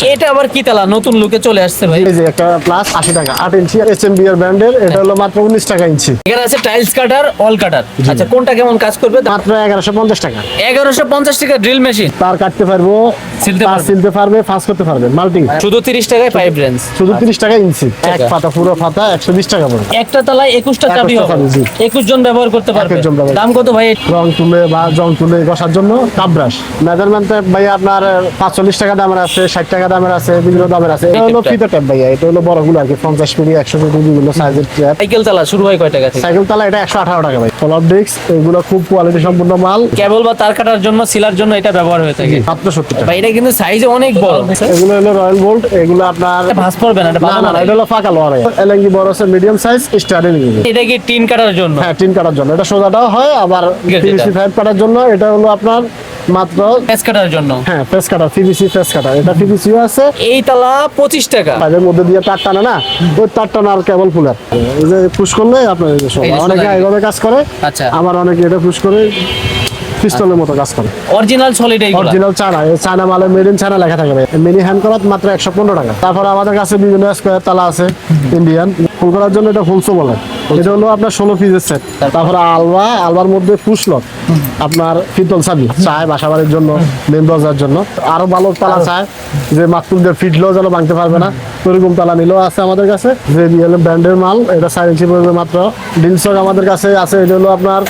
এটা আবার কি তালা নতুন লুকে চলে আসছে ভাই। এই যে একটা প্লাস 80 টাকা 8 ইঞ্চি এসএমবি এর ব্র্যান্ডের, এটা হলো মাত্র 19 টাকা ইঞ্চি। এখানে আছে টাইলস কাটার, অল কাটার। আচ্ছা কোনটা কেমন কাজ করবে? মাত্র 1150 টাকা। 1150 টাকা ড্রিল মেশিন। তার কাটতে পারবো, তার সিলতে পারবে, ফাঁস করতে পারবে, মাল্টিং। শুধু 30 টাকায় পাইপ রেঞ্জ, শুধু 30 টাকা ইঞ্চি। এক পাতা পুরো পাতা 120 টাকা পড়বে। একটা তালায় 21টা চাবি 21টা হবে, চাবি, জি। 21 জন ব্যবহার করতে পারবে। 21 জন ব্যবহার। দাম কত ভাই? রং তুলে বা জং তুলে ঘষার জন্য কাপ ব্রাশ। মেজারমেন্ট ভাই আপনার 45 টাকা দামের আছে, 60 টাকা দামের আছে, বিভিন্ন দামের আছে। এটা হলো ফিতা ট্যাপ ভাইয়া, এটা হলো বড়গুলো আর কি, 50 মিলি 100 মিলি বিভিন্ন সাইজের ট্যাপ। সাইকেল তালা শুরু হয় কয় টাকা থেকে? সাইকেল তালা এটা 118 টাকা ভাই। ফলপ ডিস্ক এগুলো খুব কোয়ালিটি সম্পূর্ণ মাল। কেবল বা তার কাটার জন্য, সিলার জন্য এটা ব্যবহার হয়ে থাকে। মাত্র 70 টাকা। ভাই এটা কিন্তু সাইজে অনেক বড়। এগুলো হলো রয়্যাল বোল্ট, এগুলো আপনার ভাঁজ পড়বে না, এটা না ভালো না না। এটা হলো ফাঁকা লোহার। এলএনজি বড় আছে, মিডিয়াম সাইজ, স্টার্টিং। এটা কি টিন কাটার জন্য? হ্যাঁ, টিন কাটার জন্য। এটা সোজাটাও হয়, আবার ঠিক আছে, পিভিসি এটা। পাইপ কাটার জন্য এটা হলো আপনার মাত্র। পেস কাটার জন্য? হ্যাঁ, ফেস কাটার, পিভিসি ফেস কাটার, এটা পিভিসিও আছে। এই তালা 25 টাকা। পাইপের মধ্যে দিয়ে তার টানে না, ওই তার টানা আর কেবল ফুলার। এই যে পুশ করলে আপনার এই যে এই যে অনেকে সোজা। এইভাবে কাজ করে। আচ্ছা। আমার অনেকে এটা পুশ করে পিস্তলের মতো কাজ করে। অরিজিনাল সলিড এইগুলো। অরিজিনাল চায়না, এই চায়না মালে মেড ইন চায়না লেখা থাকবে। মিনি হ্যান্ড করা মাত্র 115 টাকা। তারপর আমাদের কাছে বিভিন্ন স্কোয়ার তালা আছে, ইন্ডিয়ান ফুল করার জন্য এটা ফুলসো বলে। এটা হলো আপনার 16 পিসের সেট। তারপর আলবার মধ্যে পুশ লক, আপনার পিতল চাবি চায় বাসা বাড়ির জন্য, মেন দরজার জন্য। আরো ভালো তালা চায় যে মাত্র ফিটলেও যেন ভাঙতে পারবে না, ওরকম তালা নিলেও আছে আমাদের কাছে। যে ব্র্যান্ডের মাল, এটা 4 ইঞ্চি পড়বে মাত্র। ডিলসক আমাদের কাছে আছে, এটা হলো আপনার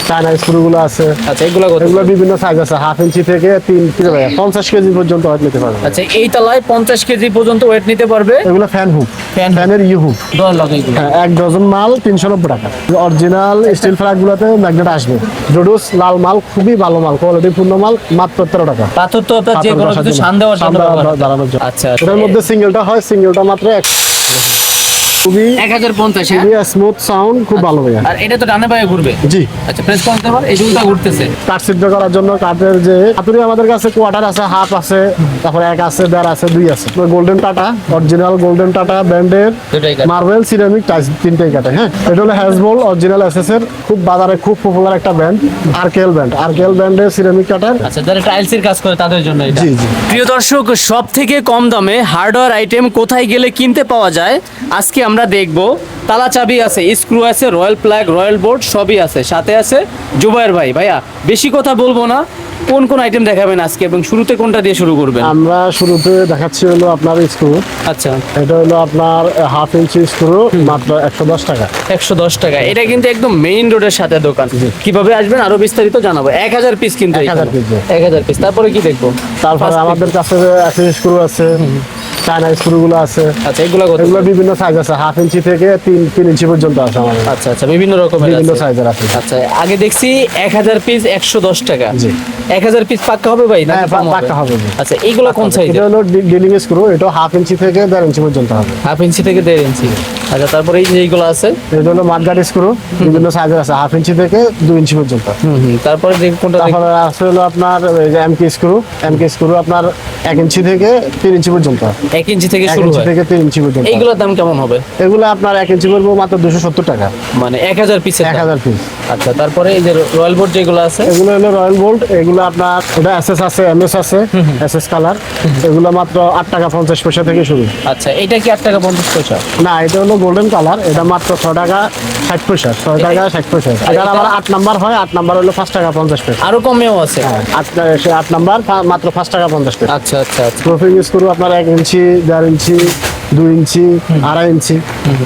চায়না স্ক্রুগুলো আছে। আচ্ছা এগুলো কত? এগুলো বিভিন্ন সাইজ আছে, হাফ ইঞ্চি থেকে 50 কেজি পর্যন্ত ওয়েট নিতে পারবে। আচ্ছা এই তালায় 50 কেজি পর্যন্ত ওয়েট নিতে পারবে। এগুলো ফ্যান হুক, ফ্যানের হুক। ডর লাগে এগুলো। হ্যাঁ, 1 ডজন মাল 390 টাকা। অরিজিনাল স্টিল ফ্ল্যাগ গুলোতে ম্যাগনেট আসবে। জোডুস লাল মাল, খুবই ভালো মাল, কোয়ালিটি পূর্ণ মাল, মাত্র 13 টাকা। পাথর তো আপনার যে কোনো কিছু শান দেওয়ার জন্য ব্যবহার হয়। দাঁড়ানোর জন্য। আচ্ছা এটার মধ্যে সিঙ্গেলটা হয়, সিঙ্গেলটা মাত্র খুবই 1050। স্মুথ সাউন্ড, খুব ভালো ভাইয়া। আর এটা তো ডানে পায়ে ঘুরবে। জি। আচ্ছা প্রেস করতে পার, এই দুটো ঘুরতেছে। কাঠ সিদ্ধ করার জন্য কাঠের যে হাতুড়ি আমাদের কাছে কোয়ার্টার আছে, হাফ আছে, তারপর 1 আছে, 1.5 আছে, 2 আছে। Golden tata, original golden tata ব্র্যান্ডের দুটাই কাটে। মার্বেল সিরামিক টাইলস, তিনটেই কাটে। হ্যাঁ, এটা হলো হ্যাজবল অরিজিনাল এসএস এর, খুব বাজারে খুব পপুলার একটা ব্র্যান্ড। আরকেএল ব্র্যান্ডের সিরামিক কাটার। আচ্ছা যারা টাইলসের কাজ করে তাদের জন্য এটা। জি, জি। প্রিয় দর্শক, সব থেকে কম দামে হার্ডওয়্যার আইটেম কোথায় গেলে কিনতে পাওয়া যায় আজকে আমরা দেখব। তালা চাবি আছে, স্ক্রু আছে, রয়্যাল প্লাগ, রয়্যাল বোর্ড সবই আছে, সাথে আছে জুবায়ের ভাই। ভাইয়া বেশি কথা বলবো না, কোন কোন আইটেম দেখাবেন আজকে এবং শুরুতে কোনটা দিয়ে শুরু করবেন? আমরা শুরুতে দেখাচ্ছি হলো আপনার স্ক্রু। আচ্ছা এটা হলো আপনার হাফ ইঞ্চি স্ক্রু, মাত্র 110 টাকা। 110 টাকা। এটা কিন্তু একদম মেইন রোডের সাথে দোকান। কিভাবে আসবেন আরো বিস্তারিত জানাবো। 1000 পিস কিন্তু 1000 পিস। 1000 পিস। তারপরে কি দেখবো? তারপরে আমাদের কাছে অ্যাসেস স্ক্রু আছে, চায়না স্ক্রুগুলো আছে। আচ্ছা এগুলো কত? এগুলো বিভিন্ন সাইজ আছে, হাফ ইঞ্চি থেকে 3 ইঞ্চি পর্যন্ত আছে আমাদের। আচ্ছা আচ্ছা বিভিন্ন রকমের বিভিন্ন আছে। সাইজের আছে। আচ্ছা আগে দেখছি 1000 পিস 110 টাকা। জি। 1000 পিস পাক্কা হবে ভাই? হ্যাঁ, নাকি কম পাক্কা হবে জি। আচ্ছা এইগুলো কোন এটা সাইজের? হলো ডিলিং স্ক্রু, এটা হাফ ইঞ্চি থেকে 1.5 ইঞ্চি পর্যন্ত হবে। হাফ ইঞ্চি থেকে 1.5 ইঞ্চি। আচ্ছা তারপরে এই যে এইগুলো আছে। এটা হলো মাঠগাড়ি স্ক্রু, বিভিন্ন সাইজের আছে, হাফ ইঞ্চি থেকে 2 ইঞ্চি পর্যন্ত। তারপরে কোনটা দেখবো? তারপরে আছে হলো আপনার এই যে এমকে স্ক্রু আপনার 1 ইঞ্চি থেকে 3 ইঞ্চি পর্যন্ত। 1 ইঞ্চি থেকে 1 শুরু ইঞ্চি হয়। থেকে 3 ইঞ্চি পর্যন্ত। এইগুলোর দাম কেমন হবে? এগুলো আপনার 1 ইঞ্চি পড়বে মাত্র 270 টাকা। মানে 1000 পিসের দাম। 1000 পিস। আচ্ছা তারপরে এই যে রয়্যাল বোর্ড যেগুলো আছে। এগুলো হলো রয়্যাল বোল্ট, এগুলো আপনার এটা এসএস আছে, এমএস আছে, এসএস কালার। এগুলো মাত্র 8 টাকা 50 পয়সা থেকে শুরু। আচ্ছা এটা কি 8 টাকা 50 পয়সা? না, এটা হলো গোল্ডেন কালার, এটা মাত্র 6 টাকা 60 পয়সা। 6 টাকা 60 পয়সা। এটা আবার 8 নাম্বার হয়, 8 নাম্বার হলো 5 টাকা 50 পয়সা। আরো কমেও আছে। হ্যাঁ, 8 নাম্বার মাত্র 5 টাকা 50 পয়সা। আচ্ছা আচ্ছা আচ্ছা। প্রুফিং স্ক্রু আপনার 1 ইঞ্চি, 1.5 ইঞ্চি, 2 ইঞ্চি, 2.5 ইঞ্চি।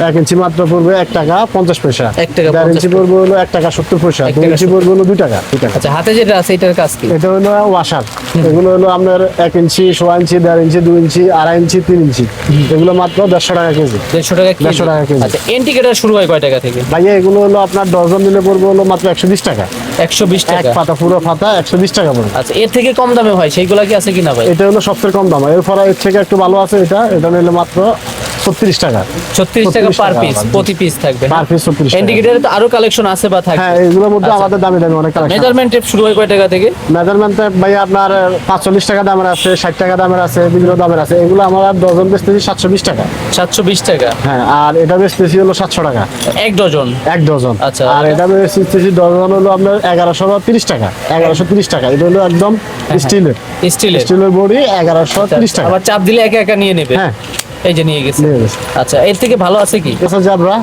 1 ইঞ্চি মাত্র পড়বে 1 টাকা 50 পয়সা। 1 টাকা 1.5 ইঞ্চি 50 পড়বে হলো 1 টাকা 70 পয়সা। 1 2 টাকা ইঞ্চি পড়বে হলো 2 টাকা। আচ্ছা হাতে যেটা আছে এটার কাজ কি? এটা হলো ওয়াশার। এগুলো হলো আপনার 1 ইঞ্চি, 1.5 ইঞ্চি, 1.5 ইঞ্চি, 2 ইঞ্চি, 2.5 ইঞ্চি, 3 ইঞ্চি। এগুলো মাত্র 150 টাকা কেজি। 150 টাকা কেজি। 150 টাকা কেজি। আচ্ছা ইন্ডিকেটর শুরু হয় কয় টাকা থেকে? ভাইয়া এগুলো হলো আপনার ডজন নিলে পড়বে হলো মাত্র 120 টাকা। 120 এক টাকা। পাতা পুরো পাতা 120 টাকা পড়বে। আচ্ছা এর থেকে কম দামে হয় সেইগুলা কি আছে কিনা ভাই? এটা হলো সবচেয়ে কম দাম। এরপরে এর থেকে একটু ভালো আছে, এটা নিলে মাত্র 36 টাকা 36 টাকা 36 পার টাকা পিস, প্রতি পিস থাকবে। পার পিস 36 টাকা। ইন্ডিকেটরে তো আরো কালেকশন আছে বা থাকবে? হ্যাঁ এগুলোর মধ্যে আচ্ছা। আমাদের দামি দামি অনেক কালেকশন। মেজারমেন্ট টেপ শুরু হয় কয় টাকা থেকে? মেজারমেন্ট ভাই আপনার 45 টাকা দামের আছে, 60 টাকা দামের আছে, বিভিন্ন দামের আছে। এগুলো আমরা ডজন বেচতেছি 720 টাকা। 720 টাকা হ্যাঁ আর এটা বেচতেছি হলো 700 টাকা এক ডজন। এক ডজন। আচ্ছা। আর এটা বেচতেছি ডজন হলো আপনার 1130 টাকা। 1130 টাকা। এটা হলো একদম স্টিলের স্টিলের স্টিলের বডি 1130 টাকা। আবার চাপ দিলে একা একা নিয়ে নেবে। হ্যাঁ এই যে নিয়ে গেছে। নিয়ে গেছে। আচ্ছা, এর থেকে ভালো আছে কি? এটা জাবরা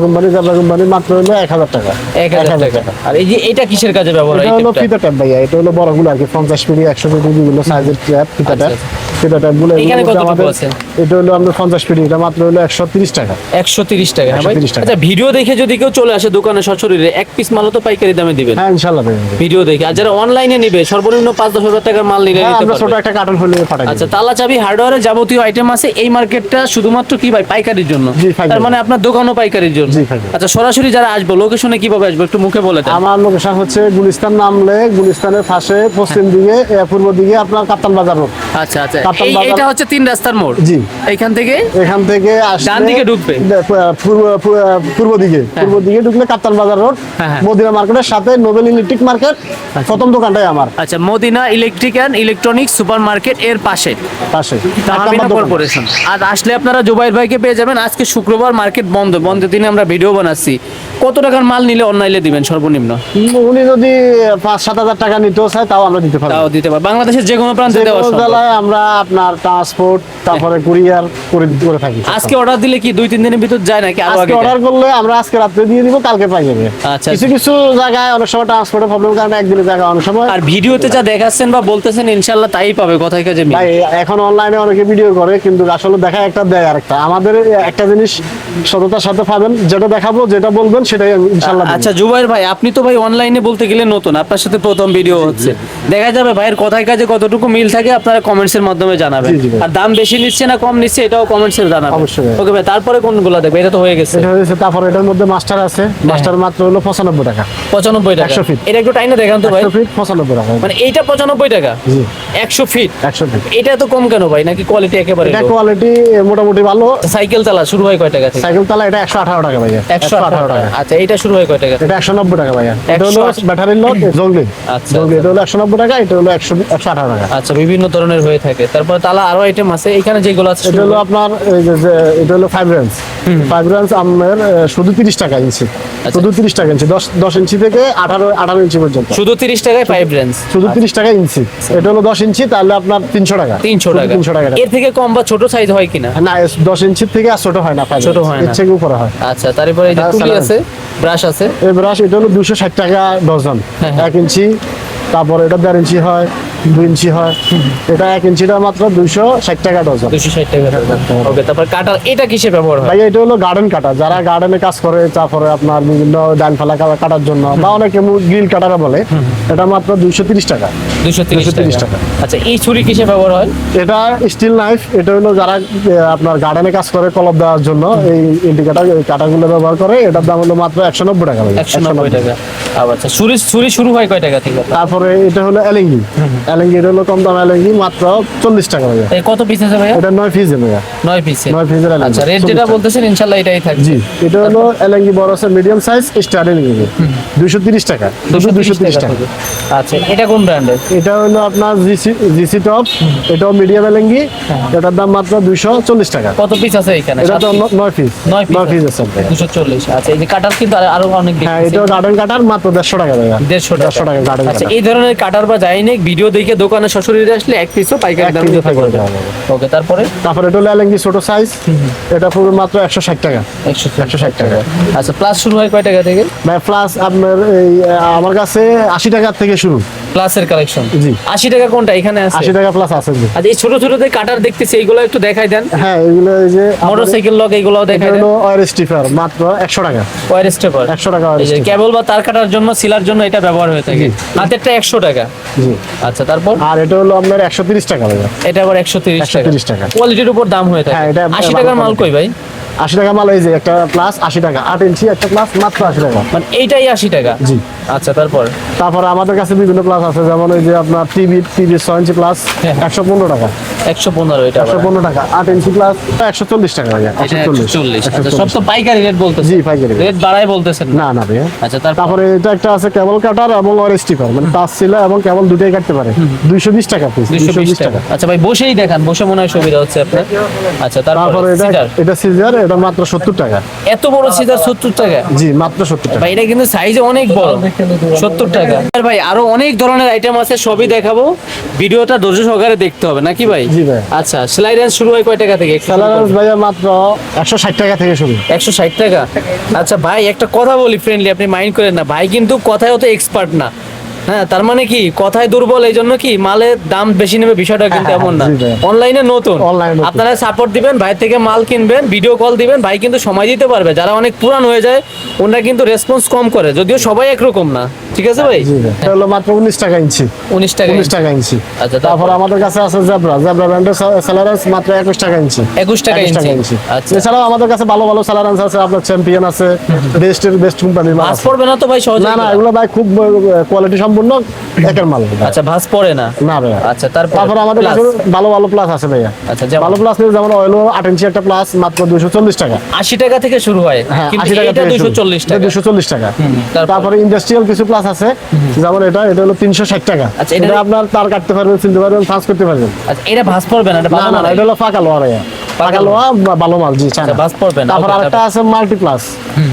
কোম্পানি মাত্র হলো 1000 টাকা। 1000 টাকা। আর এই যে এটা কিসের কাজে ব্যবহার হয়? এটা হলো এই টেপটা? ফিতা ট্যাপ ভাইয়া। এটা হলো বড়গুলো আর কি 50 মিলি 100 মিলি বিভিন্ন সাইজের ট্যাপ ফিতা ট্যাপ। ফিতা ট্যাপ গুলো এখানে কতটুকু আছে? এটা হলো আমাদের 50 মিলি। এটা মাত্র হলো 130 টাকা। 130 টাকা। হ্যাঁ ভাই। 130 টাকা। আচ্ছা, ভিডিও দেখে যদি কেউ চলে আসে দোকানে সশরীরে, এক পিস মালও তো পাইকারি দামে দিবেন হ্যাঁ ইনশাআল্লাহ ভাই। ভিডিও দেখে। আর যারা অনলাইনে নিবে সর্বনিম্ন 5-10 হাজার টাকার মাল নিলে হ্যাঁ নিতে আমরা ছোট পারবে। একটা কার্টন হলে পাঠাই। আচ্ছা, তালা চাবি হার্ডওয়্যারের যাবতীয় আইটেম আছে। এই মার্কেটটা শুধুমাত্র কি ভাই পাইকারির জন্য? জি, পাইকারি। তার মানে আপনার দোকানও পাইকারির জন্য। জি, পাইকারি। আচ্ছা, সরাসরি যারা আসবে লোকেশনে কিভাবে আসবে একটু মুখে বলে দেন। আমার লোকেশন হচ্ছে গুলিস্তান, নামলে গুলিস্তানের পাশে পশ্চিম দিকে পূর্ব দিকে আপনার কাপ্তান বাজার রোড। আচ্ছা আচ্ছা, কাপ্তান বাজার- এটা হচ্ছে 3 রাস্তার মোড়। জি। এইখান থেকে এখান থেকে আসলে ডান দিকে ঢুকবে। পূর্ব দিকে ঢুকলে কাপ্তান বাজার রোড, হ্যাঁ, হ্যাঁ। মদিনা মার্কেটের সাথে নোবেল ইলেকট্রিক মার্কেট, প্রথম দোকানটাই আমার আচ্ছা, Madina electric and electronics super market এর পাশে পাশে। তাহমিনা কর্পোরেশন। আর আসলে আপনারা জুবাইর ভাইকে পেয়ে যাবেন। আজকে শুক্রবার, মার্কেট বন্ধ। বন্ধের দিনে আমরা ভিডিও বানাচ্ছি। কত টাকার মাল নিলে অনলাইনে দিবেন সর্বনিম্ন? উনি যদি 5-7 হাজার টাকা নিতেও চায় তাও আমরা দিতে পারবো। তাও দিতে পারবো। বাংলাদেশের যে কোনো প্রান্তে যে দেওয়া কোনো সম্ভব। জেলায় আমরা আপনার ট্রান্সপোর্ট তারপরে কুরিয়ার করে থাকি। আজকে অর্ডার দিলে কি 2-3 দিনের ভিতর যায় নাকি আরো আজকে আগে? অর্ডার করলে আমরা আজকে রাত্রে দিয়ে দিব, কালকে পাই যাবে। আচ্ছা। কিছু কিছু জায়গায় অনেক সময় ট্রান্সপোর্টের প্রবলেম কারণে একদিনের জায়গায় অনেক সময়। আর ভিডিওতে যা দেখাচ্ছেন বা বলতেছেন ইনশাআল্লাহ তাই পাবে, কথায় কাজে মিল। ভাই এখন অনলাইনে অনেকে ভিডিও করে কিন্তু আসলে দেখা একটা দেয় আরেকটা। আমাদের একটা জিনিস সততার সাথে পাবেন, যেটা দেখাবো যেটা বলবেন সেটাই ইনশাআল্লাহ দেব। আচ্ছা জুবাইর ভাই, আপনি তো ভাই অনলাইনে বলতে গেলে নতুন, আপনার সাথে প্রথম ভিডিও হচ্ছে। দেখা যাবে ভাইয়ের কথায় কাজে কতটুকু মিল থাকে আপনারা কমেন্টসের মাধ্যমে জানাবেন। জি, জি ভাই। আর দাম বেশি নিচ্ছে না কম নিচ্ছে এটাও কমেন্টসে জানাবেন। অবশ্যই ভাই। ওকে ভাই, তারপরে কোনগুলো দেখবে? এটা তো হয়ে গেছে। এটা হয়েছে। তারপর এটার মধ্যে মাস্টার আছে। মাস্টার মাত্র হলো 95 টাকা। 95 টাকা। 100 ফিট। এটা একটু টাইনা দেখান তো ভাই। 100 ফিট 95 টাকা। মানে এইটা 95 টাকা। জি 100 ফিট। 100 ফিট। এটা তো কম কেন ভাই? নাকি কোয়ালিটি একেবারে এটা low? কোয়ালিটি মোটামুটি ভালো। সাইকেল চালা শুরু হয় কয় টাকা থেকে? সাইকেল তালা এটা 118 টাকা ভাইয়া। 118 টাকা। আচ্ছা, এটা শুরু হয় কয় টাকা থেকে? এটা 190 টাকা ভাইয়া। এটা হলো 180 ব্যাটারির লোড জঙ্গলি। আচ্ছা, জঙ্গলি এটা হলো 190 টাকা, এটা হলো 118 টাকা। আচ্ছা, বিভিন্ন ধরনের হয়ে থাকে। তারপর তালা আরো আইটেম আছে এখানে যেগুলো আছে। এটা হলো আপনার এই এটা হলো 5 রেঞ্জ। 5 রেঞ্জ আপনার শুধু 30 টাকা ইঞ্চি। শুধু 30 টাকা ইঞ্চি। 10 ইঞ্চি থেকে 18 ইঞ্চি পর্যন্ত। শুধু 30 টাকায় 5 রেঞ্জ। শুধু 30 টাকা ইঞ্চি। এটা হলো 10 ইঞ্চি, তাহলে আপনার 300 টাকা। 300 টাকা। 300 টাকা। এর থেকে কম বা ছোট সাইজ হয় কিনা? না 10 ইঞ্চির থেকে আর ছোট হয় না। ছোট হয় না। এর থেকে উপরে হয়। আচ্ছা, তারপরে এই যে এটা তুলি salary। আছে, ব্রাশ আছে। এই ব্রাশ এটা হলো 260 টাকা ডজন। হ্যাঁ, হ্যাঁ। 1 ইঞ্চি, তারপর এটা 1.5 ইঞ্চি হয়, 2 ইঞ্চি হয়। এটা 1 ইঞ্চিটা মাত্র 260 টাকা ডজন। 260 টাকা। ওকে, তারপর কাটার এটা কিসে ব্যবহার হয়? ভাই এটা হলো গার্ডেন কাটা। যারা গার্ডেনে কাজ করে, তারপরে আপনার বিভিন্ন ডাল ফালা কাটার জন্য বা অনেকে গ্রিল কাটারা বলে, এটা মাত্র 230 টাকা। 230 টাকা। আচ্ছা, এই ছুরি কিসে ব্যবহার হয়? এটা স্টিল নাইফ। এটা হলো যারা আপনার গার্ডেনে কাজ করে কলপ দেওয়ার জন্য এই ইন্ডিকেটার এই কাটাগুলো ব্যবহার করে। এটার দাম হলো মাত্র 190 টাকা ভাই। 190 টাকা। আচ্ছা, ছুরি শুরু হয় কয় টাকা থেকে? তারপরে এটা হলো এলেঙ্গি। এলেঙ্গি এটা হলো কম দাম এলেঙ্গি, মাত্র 40 টাকা ভাইয়া। এই কত পিস আছে ভাইয়া? এটা 9 পিস ভাইয়া। 9 পিসে। 9 পিসের এলেঙ্গি। আচ্ছা, রেট যেটা বলতেছেন ইনশাআল্লাহ এটাই থাকবে। জি এটা হলো এলেঙ্গি বড় আছে, মিডিয়াম সাইজ স্টার এলেঙ্গি 230 টাকা। 230 টাকা। থেকে। আচ্ছা, এটা কোন ব্র্যান্ডের? এটা হলো আপনার জিসি টপ। এটাও মিডিয়াম এলেঙ্গি। এটার দাম মাত্র 240 টাকা। কত পিস আছে এখানে? এটা তো 9 পিস। 9 পিস আছে ভাইয়া। 240। আচ্ছা, এই যে কাটার কিন্তু আরো অনেক হ্যাঁ দেখতেছি। এটাও গার্ডেন কাটার মাত্র 150 টাকা ভাইয়া। 150 টাকা গার্ডেন আচ্ছা, কাটার। এই ধরনের কাটার বা যাই নেই ভিডিও দেখে দোকানে সশরীরে আসলে এক পিসও পাইকারি দামে দিতে করে পারবে। দেওয়া যাবে। ওকে, তারপরে তারপর এটা হলো এলেঙ্গি ছোট সাইজ। এটা পুরো মাত্র 160 টাকা। 160 টাকা। আচ্ছা, প্লাস শুরু হয় কয় টাকা থেকে? ভাই প্লাস আপনার এই আমার কাছে 80 টাকা থেকে শুরু। প্লাসের কালেকশন। জি। 80 টাকা কোনটা এখানে আছে? 80 টাকা প্লাস আছে জি। আচ্ছা, এই ছোট ছোট যে কাটার দেখতেছি এইগুলো একটু দেখাই দেন। হ্যাঁ এগুলো এই যে মোটরসাইকেল লক এইগুলোও এটা দেখাই দেন। হলো অয়েল স্টিফার মাত্র 100 টাকা। ওয়্যার স্টেপার 100 টাকা এই যে স্টিফার। কেবল বা তার কাটার জন্য, সিলার জন্য এটা ব্যবহার হয়ে থাকে। হাতেরটা 100 টাকা। জি। আচ্ছা, তারপর আর এটা হলো আপনার 130 টাকা ভাইয়া। এটা আবার 130 টাকা। 130 টাকা। কোয়ালিটির উপর দাম হয়ে থাকে। হ্যাঁ, এটা 80 টাকার মাল কই ভাই? 80 টাকা মাল এই যে একটা প্লাস 80 টাকা। 8 ইঞ্চি একটা প্লাস মাত্র 80 টাকা। মানে এইটাই 80 টাকা। জি। আচ্ছা, তারপর তারপর আমাদের কাছে বিভিন্ন প্লাস আছে, যেমন ওই যে আপনার টিভি 6 ইঞ্চি প্লাস হ্যাঁ। 115 টাকা। 115 এটা আবার। 115 টাকা 8 ইঞ্চি প্লাস 140 টাকা ভাইয়া, এটা 140 140। আচ্ছা, সব তো পাইকারি রেট বলতেছে। জি পাইকারি রেট বাড়ায় বলতেছেন না? না না ভাইয়া। আচ্ছা, তারপর তারপরে এটা একটা আছে কেবল কাটার এবং অর স্টিপার, মানে টাচ ছিল এবং কেবল দুটোই কাটতে পারে, 220 টাকা পিস, 220 টাকা। আচ্ছা ভাই, বসেই দেখান, বসে মনে হয় সুবিধা হচ্ছে আপনার। আচ্ছা, তারপরে তারপরে এটা সিজার, এটা মাত্র 70 টাকা। এত বড় সিজার 70 টাকা? জি মাত্র 70 টাকা। ভাই এটা কিন্তু সাইজে অনেক বড়, 70 টাকা। আর ভাই আরো অনেক ধরনের আইটেম আছে, সবই দেখাবো, ভিডিওটা ধৈর্য সহকারে দেখতে হবে নাকি ভাই? জি ভাই। আচ্ছা, সেলাই রেঞ্জ শুরু হয় কয় টাকা থেকে? স্যালারেন্স ভাইয়া মাত্র 160 টাকা থেকে শুরু। 160 টাকা। আচ্ছা ভাই, একটা কথা বলি ফ্রেন্ডলি, আপনি মাইন্ড করেন না, ভাই কিন্তু কথায় অত এক্সপার্ট না। হ্যাঁ, তার মানে কি কথায় দুর্বল, এই জন্য কি মালের দাম বেশি নেবে বিষয়টা কিন্তু হ্যাঁ, এমন না। জি ভাই। অনলাইনে নতুন, Online নতুন। আপনারা সাপোর্ট দিবেন, ভাই থেকে মাল কিনবেন, ভিডিও কল দিবেন, ভাই কিন্তু সময় দিতে পারবে। যারা অনেক পুরান হয়ে যায় ওনারা কিন্তু রেসপন্স কম করে, যদিও সবাই একরকম না। ঠিক আছে ভাই? জি ভাই, এটা হলো মাত্র 19 টাকা ইঞ্চি। 19 টাকা। 19 টাকা ইঞ্চি। আচ্ছা, তারপর আমাদের কাছে আছে জেব্রা ব্র্যান্ডের স্যালারেন্স মাত্র 21 টাকা ইঞ্চি। 21 টাকা ইঞ্চি। আচ্ছা, এছাড়াও আমাদের কাছে ভালো ভালো স্যালারেন্স আছে, আপনার চ্যাম্পিয়ন আছে, বেস্ট কোম্পানির মাল ভাঁজ আছে। পড়বে না তো ভাই সহজে? না না, এগুলো ভাই খুব কোয়ালিটি সম্পূর্ণ একের মাল। আচ্ছা, ভাঁজ পড়ে না? না ভাই। আচ্ছা, তারপর তারপর আমাদের কাছে ভালো ভালো প্লাস আছে ভাইয়া। আচ্ছা, যেমন ভালো প্লাস যেমন অয়েল 8 ইঞ্চি একটা প্লাস মাত্র 240 টাকা। 80 টাকা থেকে শুরু হয়, হ্যাঁ, কিন্তু 80 টাকা এটা থেকে 240 টাকা। 240 টাকা। তারপর? তারপরে ইন্ডাস্ট্রিয়াল কিছু প্লাস আছে, যেমন এটা হলো 360 টাকা। আচ্ছা, এটা- এটা আপনার তার কাটতে পারবেন, সিলতে পারবেন, ফাঁস করতে পারবেন। আচ্ছা, এটা ভাঁজ পড়বে না? এটা না ভালো না, না? এটা হলো ফাঁকা লোয়া ভাইয়া, ফাঁকা লোয়া ভালো মাল। জি চায়না। আচ্ছা, ভাঁজ পড়বে না। তারপর Okay, আরেকটা আছে multi plus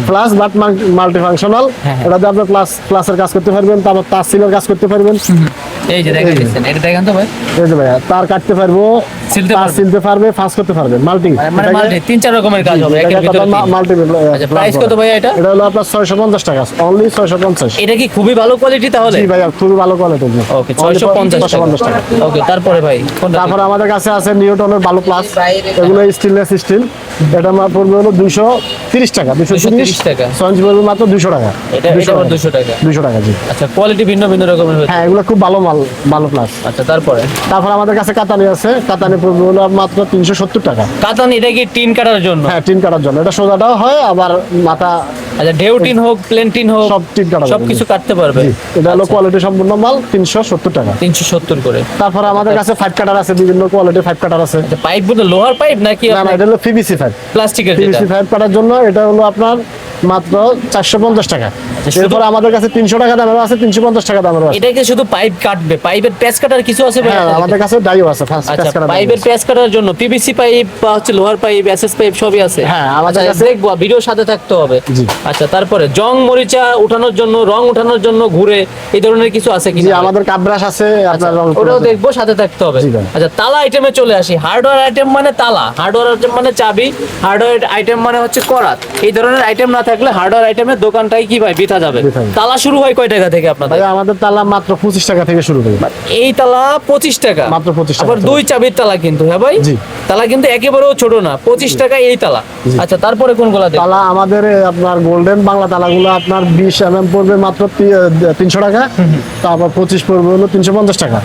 plus but multi functional. হ্যাঁ, হ্যাঁ। এটাতে আপনি প্লাসের কাজ করতে পারবেন, তারপর তার সিলের কাজ করতে পারবেন। এই যে দেখা দিচ্ছেন, এটা দেখেন তো ভাই। এই যে ভাইয়া, তার কাটতে পারবো, সিলতে তার পারবে। সিলতে পারবে, ফাঁস করতে পারবে, মাল্টি। মানে মাল্টি 3-4 রকমের কাজ হবে একের ভিতরে তিন। মাল্টি। আচ্ছা, প্রাইস কত ভাই এটা? এটা হলো আপনার 650 টাকা, অনলি 650। এটা কি খুবই ভালো কোয়ালিটি তাহলে? জি ভাইয়া, খুবই ভালো কোয়ালিটি। ওকে, 650 টাকা। ওকে, তারপরে ভাই কোনটা? তারপরে আমাদের কাছে আছে নিউটনের ভালো প্লাস, এগুলো স্টেনলেস স্টিল। এটা আমার পড়বে হলো 230 টাকা। 230 টাকা। সঞ্জ পড়বে মাত্র 200 টাকা। এটা আবার 200 টাকা। 200 টাকা জি। আচ্ছা, কোয়ালিটি ভিন্ন ভিন্ন রকমের হচ্ছে। হ্যাঁ, এগুলো খুব ভালো মাল, ভালো প্লাস। আচ্ছা, তারপরে তারপর আমাদের কাছে কাতানি আছে, কাতানি পড়বে হলো মাত্র 370 টাকা। কাতান, এটা কি টিন কাটার জন্য? হ্যাঁ, টিন কাটার জন্য। এটা সোজাটাও হয়, আবার মাথা আচ্ছা, ঢেউ টিন হোক, প্লেন টিন হোক, সব টিন কাটা যাবে। সবকিছু কাটতে পারবে। জি, এটা হলো কোয়ালিটি সম্পূর্ণ মাল, 370 টাকা। 370 করে। তারপর আমাদের কাছে 5 কাটার আছে, বিভিন্ন কোয়ালিটির 5 কাটার আছে। আচ্ছা, পাইপ বলতে লোহার পাইপ নাকি না না, এটা হলো PVC 5। প্লাস্টিকের? যেটা PVC 5 কাটার জন্য এটা হলো আপনার মাত্র 450 টাকা। শুধু- এরপর আমাদের কাছে 300 টাকা দামের আছে, 350 টাকা দামের আছে। এটা কি শুধু পাইপ কাটবে? পাইপের প্যাচ কাটার কিছু আছে ভাই? হ্যাঁ, আমাদের কাছে ডাইও আছে, ফার্স্ট আচ্ছা, কাটার পাইপের প্যাচ কাটার জন্য পিভিসি পাইপ বা হচ্ছে লোহার পাইপ, এসএস পাইপ সবই আছে। হ্যাঁ, আমাদের আচ্ছা, কাছে- দেখবো, ভিডিওর সাথে থাকতে হবে। জি। আচ্ছা, তারপরে জং মরিচা উঠানোর জন্য, রং উঠানোর জন্য ঘুরে এই ধরনের কিছু আছে কি? জি, আমাদের কাপব্রাশ আছে, আপনার রং ওটাও দেখবো, সাথে থাকতে হবে। জি ভাই। আচ্ছা, তালা আইটেমে চলে আসি। হার্ডওয়্যার আইটেম মানে তালা, হার্ডওয়্যার আইটেম মানে চাবি, হার্ডওয়্যার আইটেম মানে হচ্ছে করাত। এই ধরনের আইটেম না থাকলে হার্ডওয়্যার আইটেমের দোকানটাই কি ভাই বিতা যাবে? বৃথা যাবে। তালা শুরু হয় কয় টাকা থেকে আপনাদের? ভাই আমাদের তালা মাত্র 25 টাকা থেকে শুরু করে। এই তালা 25 টাকা? মাত্র 25 টাকা। আবার 2 চাবির তালা কিন্তু, হ্যাঁ ভাই? জি। তালা কিন্তু একেবারেও ছোট না, 25 টাকা এই তালা। আচ্ছা, তারপরে কোনগুলা দেখব? তালা আমাদের আপনার গোল্ডেন বাংলা তালাগুলো আপনার 20 mm পড়বে মাত্র 300 টাকা। তারপর 25 পড়বে হলো 350 টাকা।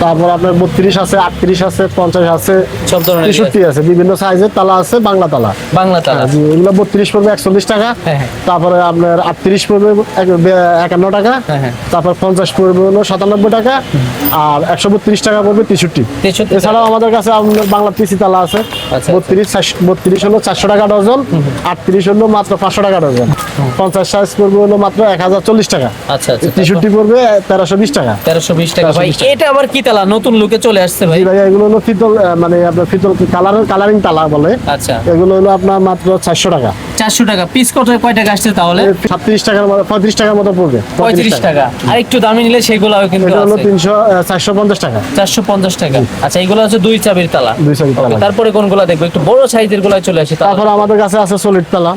তারপর আপনার 32 আছে, 38 আছে, 50 আছে, সব ধরনের 63 আছে, বিভিন্ন সাইজের তালা আছে, বাংলা তালা। বাংলা তালা। জি, এগুলো 32 পড়বে 41 টাকা। হ্যাঁ, হ্যাঁ। তারপরে আপনার 38 পড়বে 51 টাকা। হ্যাঁ, হ্যাঁ। তারপর 50 পড়বে হলো 97 টাকা। আর 132 টাকা পড়বে 63। 63 এছাড়াও আমাদের কাছে আপনার বাংলা পিসি তালা আছে, আচ্ছা। 32 হলো 400 টাকা ডজন, 38 হলো মাত্র 500 টাকা ডজন, 50 সাইজ পড়বে হলো মাত্র 1040 টাকা, আচ্ছা, আচ্ছা। 63 পড়বে 1320 টাকা। 1320 টাকা। ভাই 1320 টাকা। এটা আবার কি তালা? নতুন লুকে চলে আসছে ভাই। জি ভাই, এগুলো হলো ফিতল, মানে আপনার ফিতল কালারিং তালা বলে। আচ্ছা, এগুলো হলো আপনার মাত্র 400 টাকা। 400 টাকা পিস। কয় টাকা আসছে তাহলে? 37 টাকার মতো, 35 টাকার মতো পড়বে। 35 টাকা। আর একটু দামি নিলে সেগুলাও কিন্তু এটা হলো আছে। 450 টাকা। 450 টাকা। আচ্ছা, এগুলো হচ্ছে 2 চাবির তালা। 2 চাবির তালা। Okay, তারপরে কোনগুলা দেখবো? একটু বড় সাইজের গুলা চলে আসে। তারপর আমাদের কাছে আছে সলিড তালা,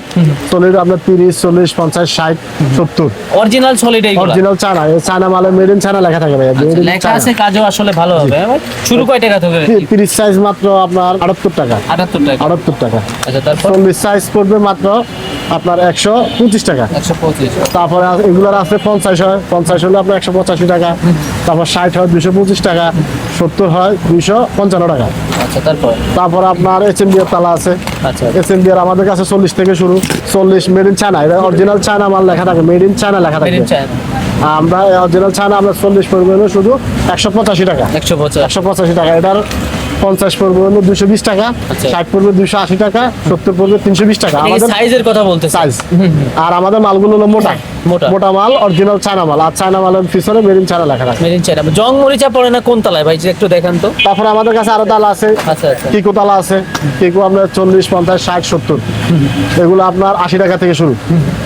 সলিড আপনার 30, 40, 50, 60, 70। অরিজিনাল সলিড এইগুলা? অরিজিনাল চায়না, এই চায়না মালে মেড ইন চায়না লেখা থাকে ভাই। আচ্ছা, লেখা আছে, কাজও আসলে ভালো হবে। হ্যাঁ ভাই? শুরু কয় টাকা থেকে? 30 সাইজ মাত্র আপনার 78 টাকা। 78 টাকা। 78 টাকা। আচ্ছা, তারপর 40 সাইজ পড়বে মাত্র আপনার 125 টাকা। 125। তারপরে এগুলোর আছে 50 হয়, 50 হলে আপনার 185 টাকা। তারপর 60 হয় 225 টাকা, 70 হয় 255 টাকা। আচ্ছা, তারপর তারপর আপনার HMD এর তালা আছে। আচ্ছা, HMD এর আমাদের কাছে 40 থেকে শুরু, 40 মেড ইন চায়না। এটা অরিজিনাল চায়না মাল লেখা থাকে, মেড ইন চায়না লেখা থাকে। Made in China. আমরা অরিজিনাল চায়না আমরা 40 পড়বে হলো শুধু 185 টাকা। 150। 185 টাকা। এটার 50 পড়বে হলো 220 টাকা, আচ্ছা। 60 পড়বে 280 টাকা, 70 পড়বে 320 টাকা। আমাদের সাইজের কথা বলতেছে। সাইজ। আর আমাদের মালগুলো হলো মোটা মোটা। মোটা মাল, অরিজিনাল চায়না মাল। আর চায়না মালের পিছনে মেড ইন চায়না লেখা থাকে। মেরিন চাইনা জং মরিচা পড়ে না কোন তালায় ভাই, যে একটু দেখান তো। তারপরে আমাদের কাছে আরো তালা আছে, আচ্ছা আচ্ছা কিকো তালা আছে। কিকো আপনার 40, 50, 60, 70, এগুলো আপনার 80 টাকা থেকে শুরু।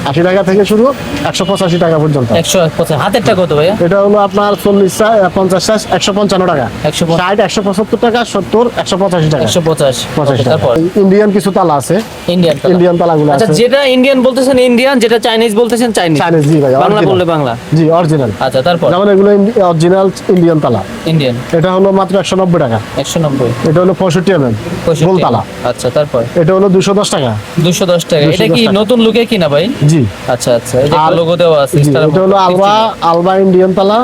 80 টাকা থেকে শুরু 185 টাকা পর্যন্ত। 150 হাতেরটা কত ভাইয়া? এটা হলো আপনার 40, 50, 155 টাকা, 155 60, 175 টাকা, 70, 185 টাকা, 150 85 টাকা। তারপর ইন্ডিয়ান কিছু তালা আছে, ইন্ডিয়ান ইন্ডিয়ান তালাগুলো আচ্ছা, আছে। যেটা ইন্ডিয়ান বলতেছেন ইন্ডিয়ান, যেটা চাইনিজ বলতেছেন চাইনিজ। চাইনিজ, জি ভাই, বাংলা original। বললে বাংলা। জি অরিজিনাল। আচ্ছা তারপর যেমন এগুলো অরিজিনাল ইন্ডিয়ান তালা। ইন্ডিয়ান এটা হলো মাত্র 190 টাকা। 190 এটা হলো 65 mm 65 গোল তালা। আচ্ছা তারপর এটা হলো 210 টাকা। 210 টাকা। এটা 210 কি টাকা। নতুন লুকে কিনা ভাই? জি আচ্ছা আচ্ছা, এই যে আর- লোগো দেওয়া আছে জি, স্টারের এটা হলো মতো। আলবা আলবা ইন্ডিয়ান তালা।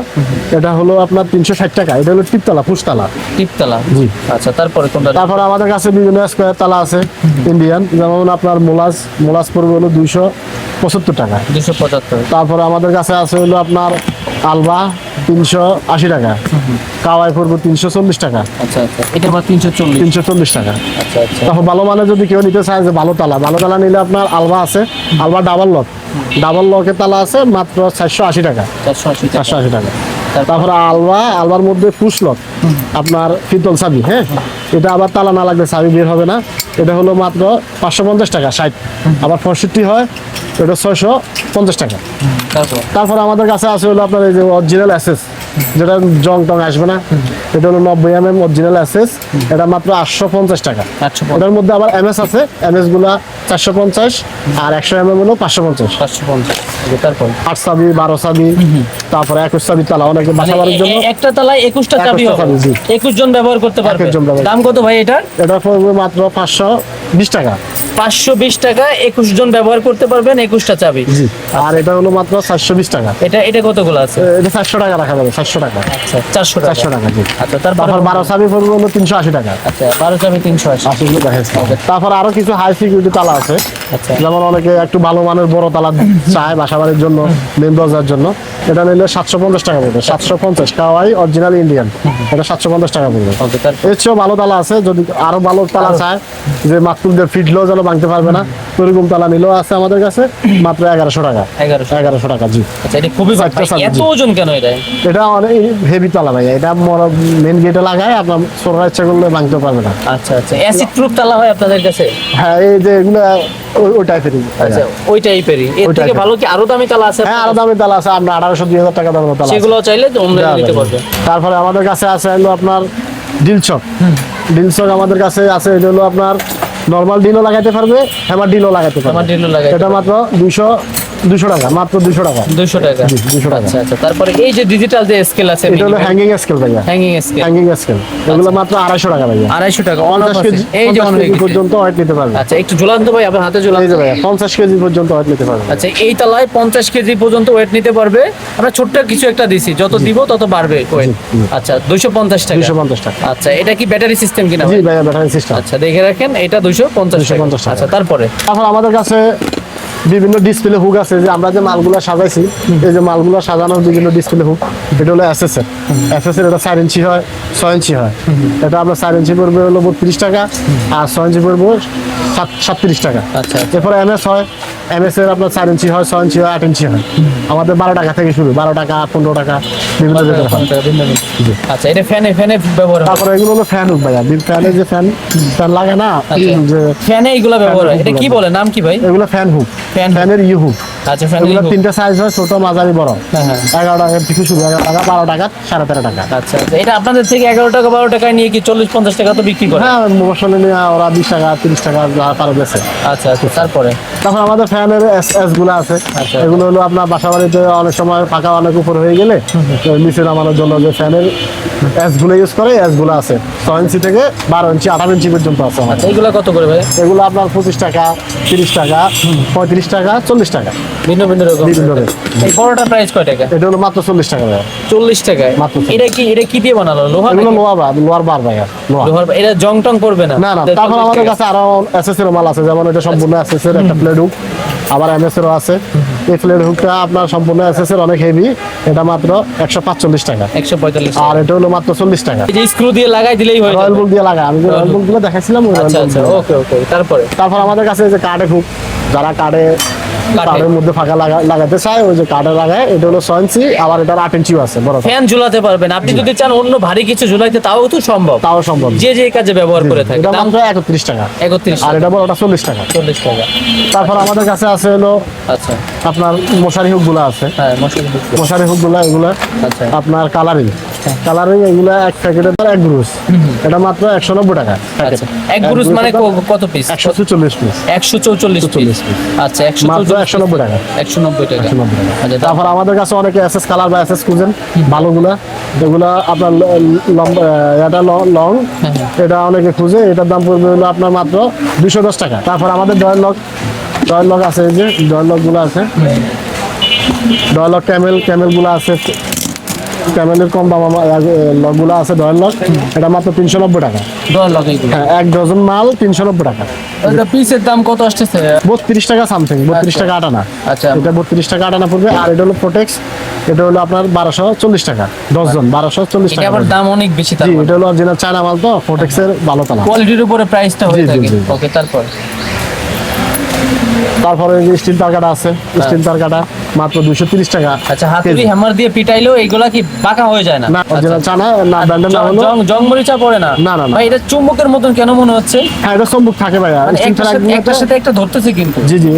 এটা হলো আপনার 360 টাকা। এটা হলো টিপ তালা, পুশ তালা। টিপতলা। জি। আচ্ছা তারপরে কোনটা? তারপর আমাদের কাছে বিভিন্ন স্কোয়ার তালা আছে ইন্ডিয়ান, যেমন আপনার মোলাস পড়বে হলো 275 টাকা। 275। তারপর আমাদের কাছে আছে হলো আপনার আলবা 380 টাকা। কাওয়াই পড়বে 340 টাকা, আচ্ছা আচ্ছা, এটা আবার 340। 340 টাকা। আচ্ছা আচ্ছা তারপর ভালো মানে যদি কেউ নিতে চায় যে ভালো তালা নিলে আপনার আলবা আছে, আলবা ডাবল লকের তালা আছে মাত্র 480 টাকা। 480 টাকা। 480 টাকা। তারপরে আলবার মধ্যে পুশ লক, আপনার পিতল চাবি। হ্যাঁ, এটা আবার তালা না লাগলে চাবি বের হবে না। এটা হলো মাত্র 550 টাকা 60। আবার 65 হয়, এটা 650 টাকা। তারপর তারপর আমাদের কাছে আছে হলো আপনার এই যে অরিজিনাল অ্যাসেস, যেটা জং টং আসবে না। এটা হলো 90 mm অরিজিনাল অ্যাসেস। এটা মাত্র 850 টাকা। 850 এটার মধ্যে আবার এমএস আছে, এমএস গুলা 450 আর 100 mm হলো 550। 550। তারপর 8 চাবি, 12 চাবি, তারপরে 21 চাবি তালা, অনেকে বাসা বাড়ির জন্য। একটা তালায় 21টা চাবি 21টা হবে। চাবি, জি। 21 জন ব্যবহার করতে পারবে। 21 জন ব্যবহার। দাম কত ভাই এটা? এটা পড়বে মাত্র 520 টাকা। 520 টাকা, 21 জন ব্যবহার করতে পারবেন, 21টা চাবি। জি। আর এটা হলো মাত্র 420 টাকা। এটা কতগুলো আছে? এটা 400 টাকা রাখা যাবে, 400 টাকা। আচ্ছা 400 টাকা। 400 টাকা, জি। আচ্ছা তারপর তারপর 12 চাবি পড়বে হলো 380 টাকা। আচ্ছা 12 চাবি 380। আসলে দেখাচ্ছি। তারপর আরো কিছু হাই সিকিউরিটি তালা আছে, আচ্ছা। যেমন অনেকে একটু ভালো মানের বড় তালা চায় বাসা বাড়ির জন্য, মেন দরজার জন্য। এটা নিলে 750 টাকা পড়বে। 750 কাওয়াই অরিজিনাল ইন্ডিয়ান, এটা 750 টাকা পড়বে। ওকে তারপর এর চেয়েও ভালো তালা আছে, যদি আরো ভালো তালা চায় যে মাত্র ফিটলেও যেন ভাঙতে পারবে না, ওরকম তালা নিলেও আছে আমাদের কাছে মাত্র 1100 টাকা। 1100। টাকা, জি। আচ্ছা এটা খুবই ভালো। চারটা চাবি, এত জি। ওজন কেন এটা? এটা অনেক হেভি তালা ভাই। এটা মেন গেটে লাগায়, আপনার ছোটরা ইচ্ছা করলে ভাঙতে পারবে না। আচ্ছা আচ্ছা, অ্যাসিড প্রুফ তালা হয় আপনাদের কাছে? হ্যাঁ, এই যে এগুলো ওই টাইপেরই। আচ্ছা ওই টাইপেরই। এর ওই থেকে type-এর। ভালো কি আরো দামি তালা আছে? হ্যাঁ, আরো দামি তালা আছে, আপনার 1800-2000 টাকা দামের তালা আছে। সেগুলো চাইলে অনলাইনে দেওয়া নিতে যাবে। পারবে। তারপরে আমাদের কাছে আছে হলো আপনার ডিলচক। ডিলচক আমাদের কাছে আছে, এটা হলো আপনার নরমাল ডিলও লাগাইতে পারবে, হ্যামার ডিলও লাগাইতে পারবে। হ্যামার ডিলও লাগাইতে এটা মাত্র 200 টাকা, মাত্র 200 টাকা। 200 টাকা। জি, 200 টাকা। আচ্ছা আচ্ছা, তারপরে এই যে ডিজিটাল যে স্কেল আছে, এটা হলো হ্যাঙ্গিং স্কেল ভাইয়া। হ্যাঙ্গিং স্কেল হ্যাঙ্গিং স্কেল, এগুলো মাত্র 250 টাকা ভাইয়া। 250 টাকা অন 50 কেজি, এই যে অন 50 হয়ে কেজি গেছে। পর্যন্ত ওয়েট নিতে পারবে। আচ্ছা একটু ঝুলান তো ভাই, আপনার হাতে ঝুলান। এই যে ভাইয়া 50 কেজি পর্যন্ত ওয়েট নিতে পারবে। আচ্ছা এই তালায় 50 কেজি পর্যন্ত ওয়েট নিতে পারবে। আমরা ছোট্ট কিছু একটা দিছি, যত দিব তত বাড়বে ওয়েট। জি। আচ্ছা 250 টাকা। 250 টাকা। আচ্ছা এটা কি ব্যাটারি সিস্টেম কিনা জি ভাই? ভাইয়া, ব্যাটারি সিস্টেম। আচ্ছা দেখে রাখেন, এটা 250 টাকা। 250 টাকা। আচ্ছা তারপরে তারপর আমাদের কাছে বিভিন্ন ডিসপ্লে হুক আছে, যে আমরা যে মালগুলো সাজাইছি, এই যে মালগুলো সাজানোর বিভিন্ন ডিসপ্লে হুক। এটা হলো এসএসএর। এসএসএর এটা 4 ইঞ্চি হয়, 6 ইঞ্চি হয়। এটা আপনার 4 ইঞ্চি পড়বে হলো 32 টাকা, আর 6 ইঞ্চি পড়বে 37 টাকা। আচ্ছা এরপরে এমএস হয়, এমএস এর আপনার 4 ইঞ্চি হয়, 6 ইঞ্চি হয়, 8 ইঞ্চি হয়। আমাদের 12 টাকা থেকে শুরু, 12 টাকা, 15 টাকা, বিভিন্ন রেটের হয়। আচ্ছা এটা ফ্যানে ব্যবহার হয়। তারপরে এগুলো হলো ফ্যান হুক ভাইয়া। ফ্যানে যে ফ্যান লাগে না, আচ্ছা। যে ফ্যানে এইগুলা ব্যবহার হয়। এটা কি হুকগুলো। বলে, নাম কি ভাই? এগুলো ফ্যান হুক, ফ্যান হুক। ফ্যানের হুক। আচ্ছা ফ্যান এগুলো হুক। 3টা সাইজ হয়, ছোট, মাঝারি, বড়। হ্যাঁ, হ্যাঁ। 11 টাকা থেকে শুরু, 11 টাকা, 12 টাকা, 13.5 টাকা। আচ্ছা আচ্ছা, এটা আপনাদের থেকে 11 টাকা 12 টাকায় নিয়ে কি 40-50 টাকা তো বিক্রি করে? হ্যাঁ, মশলা নিয়ে ওরা 20 টাকা 30 টাকা যা পারে বেছে। আচ্ছা আচ্ছা তারপরে তারপর আমাদের ফ্যানের এস গুলো আছে। আচ্ছা। এগুলো হলো আপনার বাসা বাড়িতে অনেক সময় ফাঁকা অনেক উপর হয়ে গেলে নিচে নামানোর জন্য যে ফ্যানের এস গুলো ইউজ করে, এস গুলো আছে 6 ইঞ্চি থেকে 12 ইঞ্চি, 18 ইঞ্চি পর্যন্ত আছে আমাদের। আচ্ছা এইগুলা কত করে ভাই? এগুলো আপনার 25 টাকা, 30 টাকা, 35 টাকা, 40 টাকা। ভিন্ন ভিন্ন রকম। বিভিন্ন rate। এই বড়টার প্রাইস কয় টাকা? এটা হলো মাত্র 40 টাকা ভাইয়া। 40 টাকায়। মাত্র 40 এটা কি দিয়ে বানালো? লোহা এগুলো নাকি? লোহার বার ভাইয়া, লোহা। লোহার। এটা জং টং পড়বে না? না না, তারপর আমাদের কাছে আরো এসএস এর মাল আছে, যেমন এটা সম্পূর্ণ এসএস এর একটা প্লেট হুক, আবার এমএস এরও আছে। এই ফ্লেট হুকটা আপনার সম্পূর্ণ এসএস এর অনেক হেভি, এটা মাত্র 145 টাকা। 145। আর এটা হলো মাত্র 40 টাকা। এই যে স্ক্রু দিয়ে লাগাই দিলেই হয়ে রয়্যাল যাবে। বুল দিয়ে লাগা, আমি যে রয়্যাল বুল গুলো দেখাইছিলাম ওই আচ্ছা রয়্যাল আচ্ছা, বুল। ওকে ওকে। তারপরে তারপর আমাদের কাছে এই যে কার্ডে হুক, যারা কার্ডের মধ্যে ফাঁকা লাগাতে চায় ওই যে কার্ডে লাগায়, এটা হলো 6 ইঞ্চি, আবার এটা 8 ইঞ্চিও আছে বড়, ফ্যান ঝুলাতে পারবেন আপনি যদি চান, অন্য ভারী কিছু ঝুলাইতে তাও তো সম্ভব, তাও সম্ভব। যে যে কাজে ব্যবহার করে থাকে। এটা দাম মাত্র 31 টাকা। 31 আর এটা বড়টা 40 টাকা। 40 টাকা। তারপর আমাদের কাছে আছে হলো আচ্ছা আপনার মশারি হুক গুলো আছে, হ্যাঁ, মশলা মশারি হুক গুলো এগুলা আচ্ছা আপনার কালারিং এগুলা এক প্যাকেটের পর এক গ্রুস, এটা মাত্র 190 টাকা। আচ্ছা। এক গ্রুস মানে কত পিস? 144 piece, 144 piece. আচ্ছা, মাত্র 190 টাকা। 190 টাকা। 190 টাকা। আচ্ছা, তারপর আমাদের কাছে অনেকে এসএস কালার বা এসএস খুঁজেন ভালোগুলা, এগুলা আপনার এটা লং, এটা অনেকে খুঁজে, এটার দাম পড়বে হলো আপনার মাত্র 210 টাকা। তারপর আমাদের ডয়েল লক আছে, এই যে ডয়েল লক গুলো আছে, ডয়েল লক ক্যামেল গুলো আছে, ক্যামেলের কম দাম লক গুলো আছে ডয়েল লক, এটা মাত্র 390 টাকা। ডলার লাগে এগুলো। হ্যাঁ, এক ডজন মাল 390 টাকা। এটা পিসের দাম কত আসতেছে? 32 টাকা সামথিং, 32 টাকা আটানা। আচ্ছা। এটা 32 টাকা আটানা পড়বে। আর এটা হলো প্রোটেক্স, এটা হলো আপনার 1240 টাকা 10 জন, 1240 এটা টাকা আবার পড়বে। দাম অনেক বেশি তার জি, মানে। এটা হলো অরিজিনাল চায়না মাল, তো প্রোটেক্সের ভালো তালা। কোয়ালিটির উপরে প্রাইসটা হয়ে জি, জি, থাকে। জি। ওকে, তারপর তারপরে এই যে স্টিল তারকাটা আছে, স্টিল তারকাটা মাত্র 230 টাকা। আচ্ছা, হাতুড়ি কেজি। হ্যামার দিয়ে পিটাইলেও এইগুলা কি বাঁকা হয়ে যায় না? না, অরিজিনাল চায়না না, ব্র্যান্ডের নাম হলো। জং মরিচা পড়ে না? না, না, না। ভাই, এটা চুম্বকের মতন কেন মনে হচ্ছে? হ্যাঁ, এটা সম্মুখ থাকে ভাইয়া, মানে স্টিল একটার ফ্ল্যাগ সাথে- একটার সাথে একটা ধরতেছে কিন্তু। জি জি,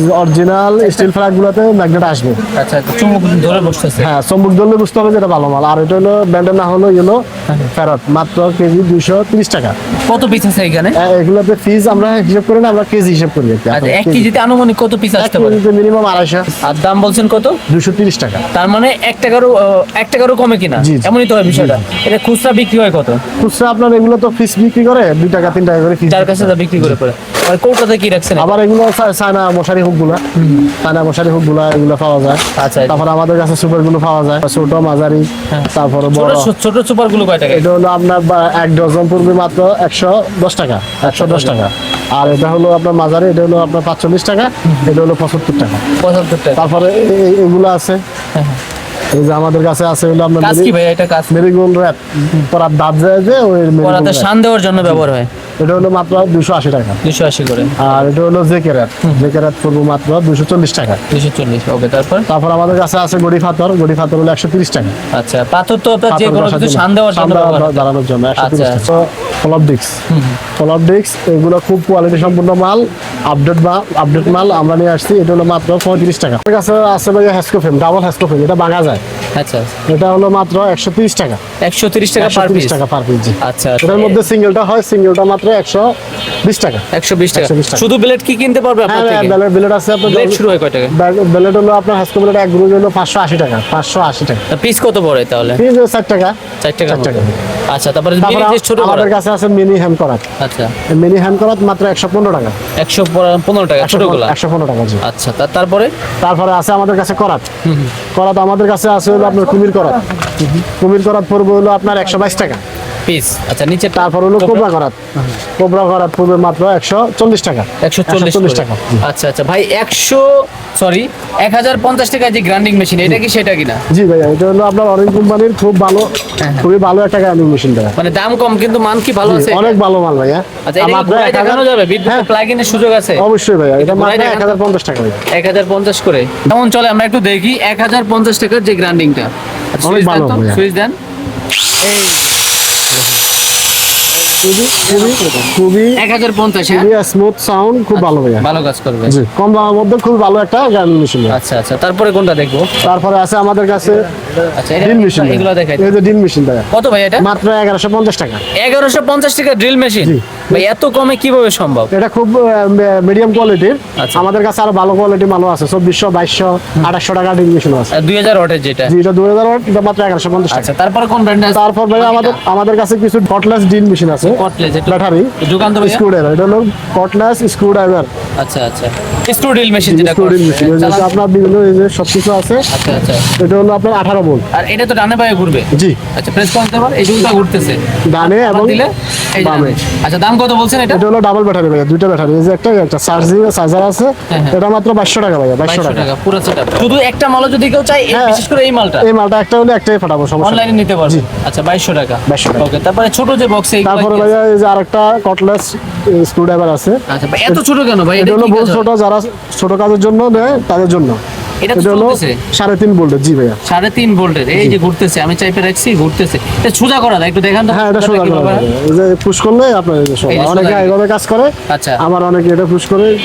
অরিজিনাল স্টিল ফ্ল্যাগ গুলোতে ম্যাগনেট আসবে। আচ্ছা, চুম্বক ধরে বসতেছে। হ্যাঁ, সম্মুখ ধরলে বুঝতে হবে যে এটা ভালো মাল। আর এটা হলো ব্র্যান্ডের নাম হলো ইয়েলো ফেরত, মাত্র কেজি 230 টাকা। কত পিস আছে এখানে? এগুলোতে ফিজ আমরা হিসাব করি না, আমরা কেজি হিসাব করি আর কি। আচ্ছা, এক কেজিতে আনুমানিক কত পিস আসতে পারে? মিনিমাম 250, আর দাম বলছেন কত? 230 টাকা। তার মানে 1 টাকারও কমে কিনা? জি, জি। এমনই তো হয় বিষয়টা। এটা খুচরা বিক্রি হয় কত? খুচরা আপনার এগুলো তো ফিস বিক্রি করে 2 টাকা 3 টাকা করে ফিস। যার কাছে যা বিক্রি করে পরে। আর কৌটাতে কি রাখছেন? আবার এগুলো চায়না মশারি হুক গুলা, চায়না মশারি হুক গুলা এগুলো পাওয়া যায়। আচ্ছা। তারপর আমাদের কাছে সুপার গুলো পাওয়া যায়, ছোট মাঝারি, তারপরে বড়। ছোট সুপার গুলো কয় টাকা? এটা হলো আপনার এক ডজন পড়বে মাত্র 110 টাকা, 110 টাকা। আর এটা হলো আপনার মাঝারি, এটা হলো আপনার 45 টাকা, এটা হলো 75 টাকা। 75 টাকা। তারপরে এগুলো আছে, এই যে আমাদের কাছে আছে হলো আপনার কাজ কি ভাই? এটা কাজ মেরিগোল্ড র্যাপ, পরার দাঁত যায় যে ওই পরাতে মেরিগোল্ড শান দেওয়ার জন্য ব্যবহার হয়। এটা হলো মাত্র 280 টাকা। 280 করে। আর এটা হলো জেকে র্যাপ পড়বো মাত্র 240 টাকা। 240। ওকে, তারপর? তারপর আমাদের কাছে আছে গড়ি ফাতর হলো 130 টাকা। আচ্ছা, পাথর তো আপনার যে পাথর কোনো বসার কিছু জন্য, শান দেওয়ার জন্য ব্যবহার হয়। দাঁড়ানোর জন্য 130 আচ্ছা। টাকা। ফলপ ডিস্ক এগুলো খুব কোয়ালিটি সম্পূর্ণ মাল, আপডেট মাল আমরা নিয়ে আসছি। এটা হলো মাত্র 35 টাকা। আমার কাছে আছে ভাই হ্যাসকো ফ্রেম, ডাবল হ্যাসকো ফ্রেম, এটা ভাঙা যায়। আচ্ছা, এটা হলো মাত্র 130 টাকা। 130 টাকা পার 130 পিস। টাকা পার পিস। আচ্ছা, এটার মধ্যে সিঙ্গেলটা হয়, সিঙ্গেলটা মাত্র 120 টাকা। 120 টাকা। 120 টাকা। শুধু ব্লেড কি কিনতে পারবে আপনার হ্যাঁ, থেকে? ব্লেড আছে আপনার। ব্লেড শুরু হয় কয় টাকা? ব্লেড হলো আপনার হ্যাসকো ব্লেড এক গ্রুপ হলো 580 টাকা, 580 টাকা। পিস কত পড়ে তাহলে? পিস 4 টাকা। 4 টাকা। 4 টাকা। আচ্ছা, তারপরে তারপর মিনি যে ছোট বড়। আমাদের কাছে আছে মিনি হ্যান্ড করাত। আচ্ছা, মিনি হ্যান্ড করাত মাত্র 115 টাকা। 115 টাকা ছোটগুলো। 115 টাকা জি। আচ্ছা, তারপরে? তারপরে আছে আমাদের কাছে করাত। আমাদের কাছে আছে হলো আপনার কুমির করাত পড়বে হলো আপনার 122 টাকা পিস। আচ্ছা, নিচে? তারপর হলো কোবরা করাত পড়বে মাত্র 140 টাকা। 140 টাকা। আচ্ছা আচ্ছা ভাই, 1050 টাকা যে গ্রাইন্ডিং মেশিন, এটা কি সেটা কিনা? জি ভাইয়া, এটা হলো আপনার অরেঞ্জ কোম্পানির খুবই ভালো একটা গ্রাইন্ডিং মেশিন ভাইয়া। মানে দাম কম কিন্তু মান কি ভালো আছে? অনেক ভালো মাল ভাইয়া। আচ্ছা, এটা কি মাত্র ঘুরাই 1000 দেখানো যাবে? বিদ্যুৎ হ্যাঁ। প্লাগ ইনের সুযোগ আছে? অবশ্যই ভাইয়া, এটা মাত্র ঘুরাই দেখানো- 1050 টাকা ভাইয়া। 1050 করে। কেমন চলে আমরা একটু দেখি। 1050 টাকার যে গ্রাইন্ডিংটা। অনেক ভালো ভাইয়া। সুইচ দেন। খুবই 1050, হ্যাঁ? স্মুথ সাউন্ড, খুব ভালো ভাইয়া। ভালো কাজ করবে। জি, কম দামের মধ্যে খুব ভালো একটা গ্রাইন্ডিং মেশিন। আচ্ছা আচ্ছা, তারপরে কোনটা দেখবো? তারপরে আছে আমাদের কাছে আচ্ছা, ড্রিল মেশিন। এগুলো দেখাই। এই যে ড্রিল মেশিন ভাইয়া, কত ভাই এটা? মাত্র 1150 টাকা। 1150 টাকা ড্রিল মেশিন? জি। ভাই, এত কমে কিভাবে সম্ভব? এটা খুব মিডিয়াম কোয়ালিটির। আচ্ছা। আমাদের কাছে আরো ভালো কোয়ালিটি মালও আছে, 2400, 2200, 2800 টাকা ড্রিল মেশিন আছে। 2000 ওয়াটের যেটা। জি, এটা 2000 ওয়াট, এটা মাত্র 1150 টাকা। আচ্ছা, তারপরে কোন ব্র্যান্ড আছে? তারপর ভাই আমাদের কাছে কিছু কটলেস ড্রিল মেশিন আছে, কটলেস, একটু ব্যাটারি দোকান তো ভাইয়া? স্ক্রুড্রাইভার। এটা হলো কটলেস স্ক্রুড্রাইভার আচ্ছা আচ্ছা স্ক্রু ড্রিল মেশিন যেটা স্ক্রু ড্রিল মেশিন আপনার বিভিন্ন এই যে সবকিছু আছে। আচ্ছা আচ্ছা এটা হলো আপনার 18 ভোল্ট। আর এটা তো ডানে বায়ে ঘুরবে? জি, আচ্ছা প্রেস করতে পার, এই দুটো ঘুরতেছে ডানে এবং দিলে এই যে বামে। ডানে। আচ্ছা দাম কত বলছেন এটা? এটা হলো ডাবল ব্যাটারি ভাইয়া, দুইটা ব্যাটারি, এই যে একটা চার্জিং চার্জার আছে। হ্যাঁ। এটা মাত্র 2200 টাকা ভাইয়া, 2200 2200 টাকা। টাকা পুরো সেটআপ। শুধু একটা মালও যদি কেউ চায়, হ্যাঁ। বিশেষ করে এই মালটা এই মালটা একটা হলে একটাই ফাটাবো, সমস্যা নেই। অনলাইনে নিতে পারবে। আচ্ছা 2200 টাকা। 2200 টাকা। ওকে, তারপরে ছোট যে বক্সে তারপরে ভাইয়া এই যে আরেকটা কটলেস স্ক্রু ড্রাইভার আছে। আচ্ছা ভাই, এত ছোট কেন ভাই? এটা হলো কি বহুত কাজ হয়? ছোট, যারা ছোট কাজের জন্য নেয় তাদের জন্য। এটা তো এটা হলো চলতেছে 3.5 ভোল্টের। জি ভাইয়া, 3.5 ভোল্টের। এই যে ঘুরতেছে, আমি চাইপে রাখছি, ঘুরতেছে। এটা সোজা করা যায়, একটু দেখান তো। হ্যাঁ এটা সোজা করা কিভাবে? যাবে। এই যে পুশ করলে আপনার এই যে সোজা। এই যে সোজা অনেকে গেল। এইভাবে কাজ করে, আচ্ছা আমার অনেকে এটা পুশ করে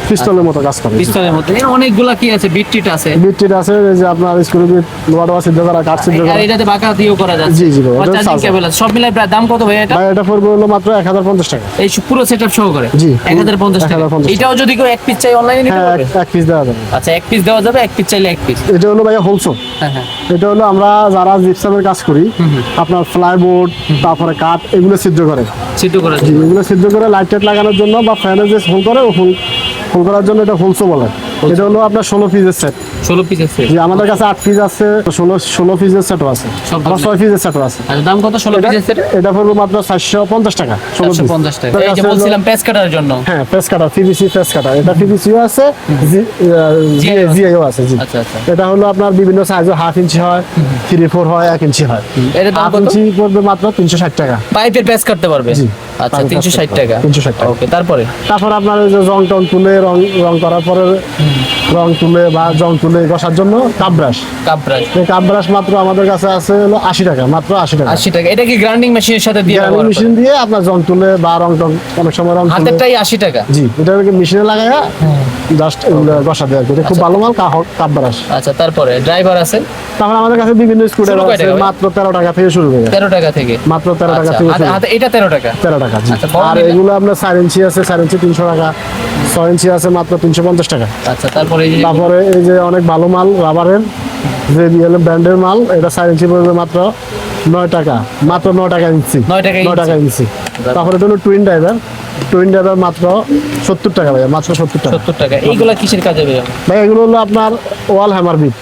পিস্তলের মতো কাজ করে। পিস্তলের মধ্যে এর অনেকগুলা কি আছে, বিটটিট আছে। বিটটিট আছে, এই যে আপনার স্ক্রু বিট, লোহার সিদ্ধ করা, কাঠ সিদ্ধ আর করা। এটাতে বাঁকা দিয়েও করা যাচ্ছে। জি, জি ভাই, এটা চার্জিং চার্জার। কেবল আছে, সব মিলাই প্রায় দাম কত ভাই এটা? ভাই এটা পড়বে হলো মাত্র 1050 টাকা। এই পুরো সেটআপ সহ করে জি, 1050 টাকা। 1050 এটাও যদি কেউ এক পিস চাই অনলাইনে নিতে হ্যাঁ, পারবে? এক পিস দেওয়া যাবে। আচ্ছা এক পিস দেওয়া যাবে, এক পিস চাইলে এক পিস। এটা হলো ভাইয়া হোলসেল। হ্যাঁ হ্যাঁ। এটা হলো আমরা যারা জিপসামের কাজ করি, আপনার ফ্লাইবোর্ড, তারপরে কাঠ, এগুলো সিদ্ধ করে। সিদ্ধ করা জি, যাবে। এগুলো সিদ্ধ করে লাইট টাইট লাগানোর জন্য বা ফ্যানে যে ফুল করে, ও ফুল ফুল করার জন্য এটা হোলসেল বলে। এটা হলো আপনার 16 পিসের সেট। 16 পিস আছে। জি, আমাদের কাছে 8 পিস আছে, 16 পিসের সেটও আছে, সব আবার 6 পিসের সেটও আছে। আচ্ছা দাম কত 16 পিস আছে? এটা পড়বে মাত্র 450 টাকা। 16 পিস। 450 টাকা। এটার এই যে কাছে হলো- বলছিলাম পেস কাটার জন্য। হ্যাঁ, পেস কাটার, পিভিসি পেস কাটার। এটা পিভিসিও আছে, জিআইও আছে। জি, আচ্ছা আচ্ছা। এটা হলো আপনার বিভিন্ন সাইজ, 1/2 ইঞ্চি হয়, 3/4 হয়, 1 ইঞ্চি হয়। এটার দাম 1/2 কত? ইঞ্চি পড়বে মাত্র 360 টাকা। পাইপের পেস কাটতে পারবে? জি। আচ্ছা পাইপের 360 পেস টাকা। 360 টাকা। ওকে, তারপরে তারপর আপনার ওই যে রং টং তুলে, রং করার পরে রং তুলে বা জং তুলে ঘষার জন্য কাপ ব্রাশ। কাপ ব্রাশ এই কাপ ব্রাশ মাত্র আমাদের কাছে আছে হলো 80 টাকা, মাত্র 80 টাকা। 80 টাকা। এটা কি গ্রাইন্ডিং মেশিনের সাথে দিয়ে গ্রাইন্ডিং ব্যবহার মেশিন করে? দিয়ে আপনার জং তুলে বা রং টং, অনেক সময় রং তুলে। হাতেরটাই 80 টাকা। জি, এটা মেশিনে লাগায়া জাস্ট ঘষা দেয়। এটা খুব ভালো মাল, কাপ ব্রাশ। আচ্ছা তারপরে ড্রাইভার আছে তারপর আমাদের কাছে বিভিন্ন স্ক্রু শুরু ড্রাইভার কয় আছে, টাকা ভাই? মাত্র 13 টাকা থেকে শুরু হয়ে যায়। 13 টাকা থেকে। মাত্র 13 টাকা আচ্ছা, থেকে হাতে শুরু। হাতে এটা 13 টাকা। 13 টাকা, জি। আচ্ছা, বড় আর নিলে? এগুলো আপনার 4 ইঞ্চি আছে, 4 ইঞ্চি 300 টাকা, 6 ইঞ্চি আছে মাত্র 350 টাকা। আচ্ছা তারপরে এই যে তারপরে এই যে অনেক ভালো মাল, রাবারের যে ব্র্যান্ডের মাল, এটা 4 ইঞ্চি পড়বে মাত্র 9 টাকা, মাত্র 9 টাকা ইঞ্চি। 9 টাকা 9 টাকা ইঞ্চি। তারপরে এটা হলো টুইন ড্রাইভার মাত্র 70 টাকা ভাইয়া, মাত্র 70 টাকা। 70 টাকা। এইগুলা কিসের কাজে ভাই? ভাই এগুলো হলো আপনার wall hammer bit,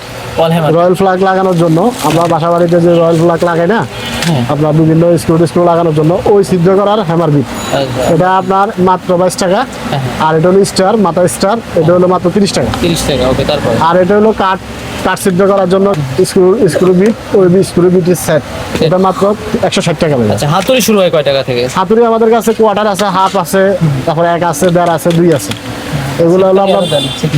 all hammer. Royal flag লাগানোর জন্য। আমরা বাসা বাড়িতে যে রয়্যাল ফ্ল্যাগ লাগাই না, হ্যাঁ। আপনার বিভিন্ন স্ক্রু লাগানোর জন্য, ওই সিদ্ধ করার হ্যামার বিট। এটা আপনার মাত্র 22 টাকা। আর এটা হলো স্টার, মাথা স্টার, এটা হলো মাত্র 30 টাকা। 30 টাকা। ওকে, তারপরে আর এটা হলো কাঠ সিদ্ধ করার জন্য স্ক্রু বিট, ওই স্ক্রু বিটের সেট, এটা মাত্র 160 টাকা ভাইয়া। আচ্ছা হাতুড়ি শুরু হয় কয় টাকা থেকে? হাতুড়ি আমাদের কাছে কোয়ার্টার আছে, হাফ আছে, তারপরে 1 আছে, 1.5 আছে, 2 আছে। এগুলো হলো আপনার